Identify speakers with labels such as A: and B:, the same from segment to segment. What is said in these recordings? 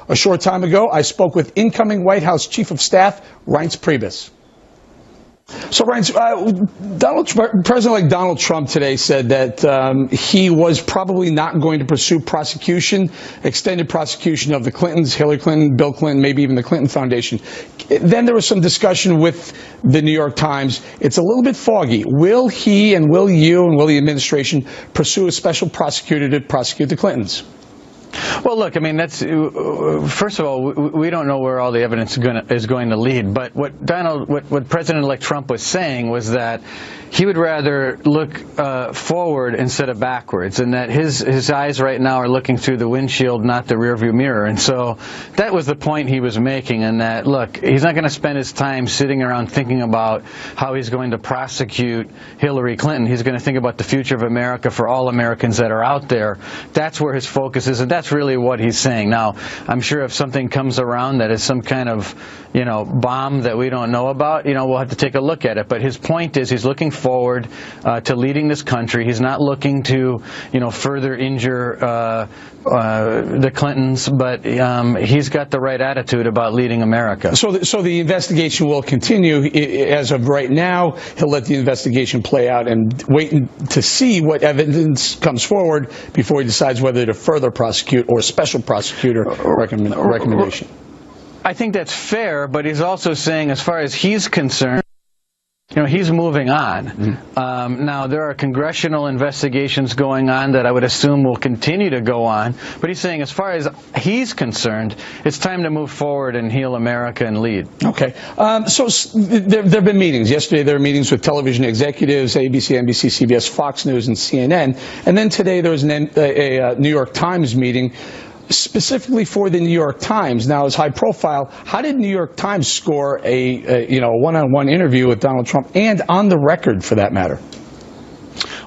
A: A short time ago, I spoke with incoming White House Chief of Staff, Reince Priebus. So, Reince, President-elect Donald Trump today said that he was probably not going to pursue prosecution, extended prosecution of the Clintons, Hillary Clinton, Bill Clinton, maybe even the Clinton Foundation. Then there was some discussion with the New York Times. It's a little bit foggy. Will he and will you and will the administration pursue a special prosecutor to prosecute the Clintons?
B: Well, look, I mean, that's first of all, we don't know where all the evidence is going to lead. But what President-elect Trump was saying was that he would rather look forward instead of backwards, and that his eyes right now are looking through the windshield, not the rearview mirror. And so that was the point he was making, and that, look, he's not going to spend his time sitting around thinking about how he's going to prosecute Hillary Clinton. He's going to think about the future of America for all Americans that are out there. That's where his focus is, and that's really what he's saying. Now, I'm sure if something comes around that is some kind of, bomb that we don't know about, we'll have to take a look at it. But his point is he's looking forward to leading this country. He's not looking to, further injure the Clintons, but he's got the right attitude about leading America.
A: So the investigation will continue. As of right now, he'll let the investigation play out and wait to see what evidence comes forward before he decides whether to further prosecute or special prosecutor recommendation.
B: I think that's fair, but he's also saying, as far as he's concerned, he's moving on. Mm-hmm. Now, there are congressional investigations going on that I would assume will continue to go on. But he's saying, as far as he's concerned, it's time to move forward and heal America and lead.
A: Okay. So there have been meetings. Yesterday, there were meetings with television executives, ABC, NBC, CBS, Fox News, and CNN. And then today, there was a New York Times meeting specifically for the New York Times. Now, as high profile, how did New York Times score a one-on-one interview with Donald Trump, and on the record for that matter?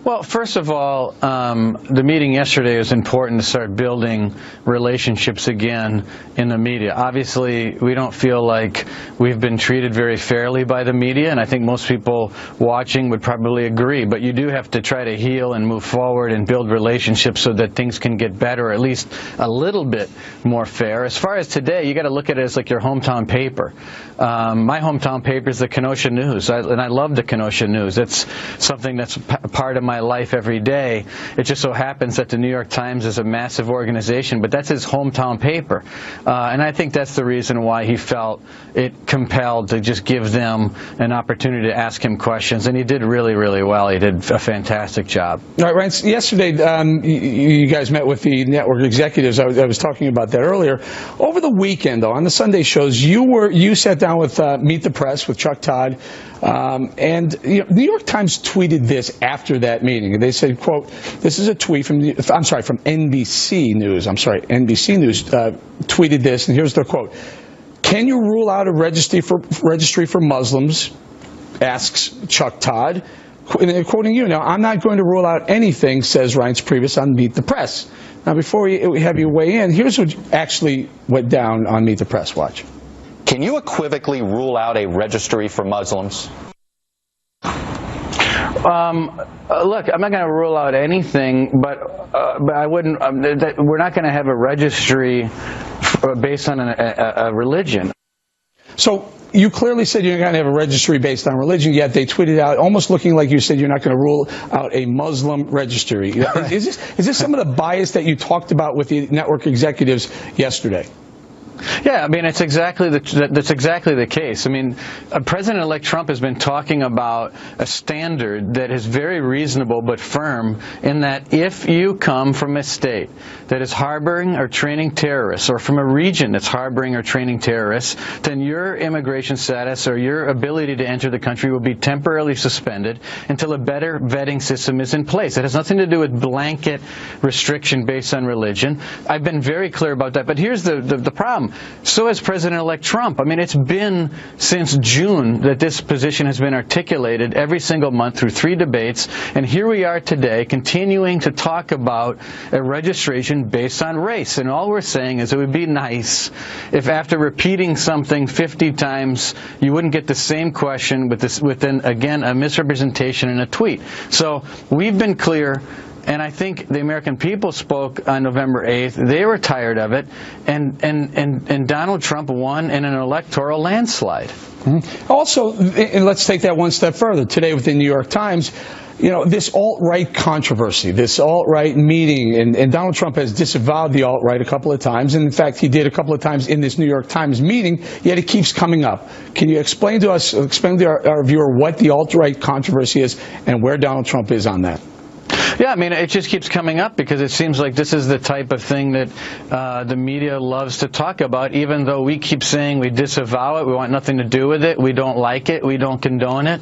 B: Well, first of all, the meeting yesterday is important to start building relationships again in the media. Obviously, we don't feel like we've been treated very fairly by the media, and I think most people watching would probably agree. But you do have to try to heal and move forward and build relationships so that things can get better, or at least a little bit more fair. As far as today, you got to look at it as like your hometown paper. My hometown paper is the Kenosha News, and I love the Kenosha News. It's something that's part of my life every day. It just so happens that the New York Times is a massive organization, but that's his hometown paper. And I think that's the reason why he felt it compelled to just give them an opportunity to ask him questions. And he did really, really well. He did a fantastic job. All
A: right, Reince, yesterday you guys met with the network executives. I was talking about that earlier. Over the weekend, though, on the Sunday shows, you sat down with Meet the Press with Chuck Todd. And New York Times tweeted this after that meeting. They said, quote, this is a tweet from NBC News. NBC News tweeted this, and here's their quote. Can you rule out a registry for Muslims? Asks Chuck Todd. Quoting you, now, I'm not going to rule out anything, says Reince Priebus on Meet the Press. Now, before we have you weigh in, here's what actually went down on Meet the Press. Watch.
C: Can you equivocally rule out a registry for Muslims?
B: Look, I'm not going to rule out anything, but I wouldn't. We're not going to have a registry based on a religion.
A: So you clearly said you're not going to have a registry based on religion, yet they tweeted out almost looking like you said you're not going to rule out a Muslim registry. Right. Is this some of the bias that you talked about with the network executives yesterday?
B: Yeah, I mean, that's exactly the case. I mean, President-elect Trump has been talking about a standard that is very reasonable but firm, in that if you come from a state that is harboring or training terrorists, or from a region that's harboring or training terrorists, then your immigration status or your ability to enter the country will be temporarily suspended until a better vetting system is in place. It has nothing to do with blanket restriction based on religion. I've been very clear about that. But here's the problem. So has President-elect Trump. I mean, it's been since June that this position has been articulated every single month through 3 debates, and here we are today continuing to talk about a registration based on race. And all we're saying is it would be nice if after repeating something 50 times, you wouldn't get the same question with then again, a misrepresentation in a tweet. So we've been clear. And I think the American people spoke on November 8th. They were tired of it, and Donald Trump won in an electoral landslide.
A: Also, and let's take that one step further. Today with the New York Times, you know, this alt-right controversy, this alt-right meeting, and Donald Trump has disavowed the alt-right a couple of times. And in fact, he did a couple of times in this New York Times meeting, yet it keeps coming up. Can you explain to us, explain to our viewer what the alt-right controversy is and where Donald Trump is on that?
B: Yeah, I mean, it just keeps coming up because it seems like this is the type of thing that the media loves to talk about, even though we keep saying we disavow it, we want nothing to do with it, we don't like it, we don't condone it.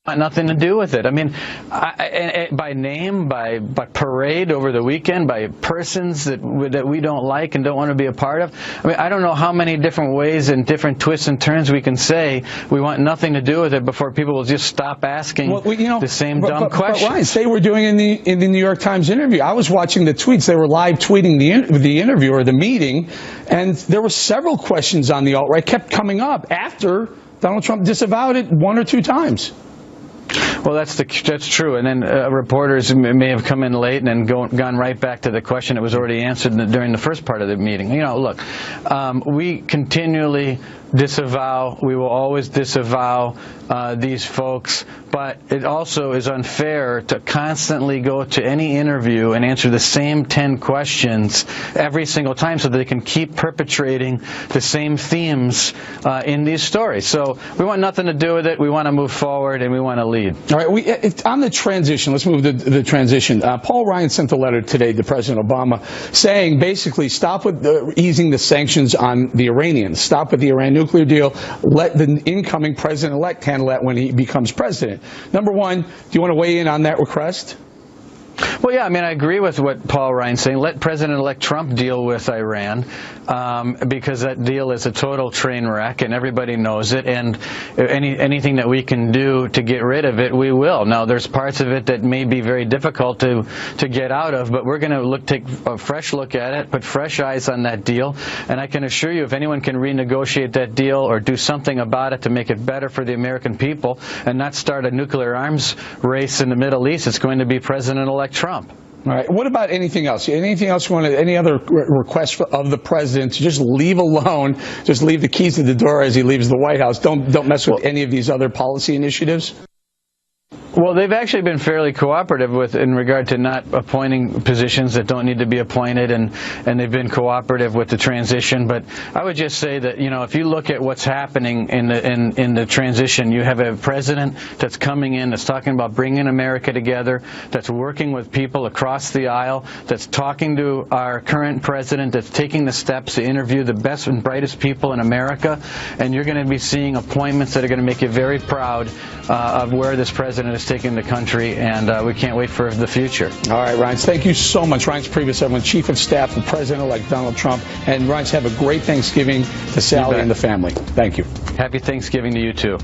B: Nothing to do with it. I mean, by name, by parade over the weekend, by persons that we don't like and don't want to be a part of. I mean, I don't know how many different ways and different twists and turns we can say we want nothing to do with it before people will just stop asking the same dumb questions.
A: But Reince, they were doing in the New York Times interview. I was watching the tweets. They were live tweeting the interview or the meeting, and there were several questions on the alt-right kept coming up after Donald Trump disavowed it one or two times.
B: Well, that's true. And then reporters may have come in late and then gone right back to the question that was already answered during the first part of the meeting. You know, look, we continually disavow, we will always disavow these folks, but it also is unfair to constantly go to any interview and answer the same 10 questions every single time so that they can keep perpetrating the same themes in these stories. So we want nothing to do with it. We want to move forward and we want to lead.
A: All right, on the transition, let's move to the transition. Paul Ryan sent a letter today to President Obama saying basically stop with easing the sanctions on the Iranians, stop with the Iran nuclear deal, let the incoming president-elect handle that when he becomes president. Number one, do you want to weigh in on that request?
B: Well, yeah, I mean, I agree with what Paul Ryan's saying. Let President-elect Trump deal with Iran because that deal is a total train wreck, and everybody knows it. And anything that we can do to get rid of it, we will. Now, there's parts of it that may be very difficult to get out of, but we're going to take a fresh look at it, put fresh eyes on that deal. And I can assure you, if anyone can renegotiate that deal or do something about it to make it better for the American people and not start a nuclear arms race in the Middle East, it's going to be President-elect Trump.
A: All right. What about anything else? Anything else you want? Any other requests of the president to just leave alone, just leave the keys to the door as he leaves the White House? Don't mess with any of these other policy initiatives?
B: Well, they've actually been fairly cooperative in regard to not appointing positions that don't need to be appointed, and they've been cooperative with the transition. But I would just say that, you know, if you look at what's happening in the transition, you have a president that's coming in, that's talking about bringing America together, that's working with people across the aisle, that's talking to our current president, that's taking the steps to interview the best and brightest people in America, and you're going to be seeing appointments that are going to make you very proud of where this president is taking the country, and we can't wait for the future.
A: All right, Reince, thank you so much. Reince Priebus, everyone, Chief of Staff of President-elect Donald Trump. And Reince, have a great Thanksgiving to Sally and the family. Thank you.
B: Happy Thanksgiving to you, too.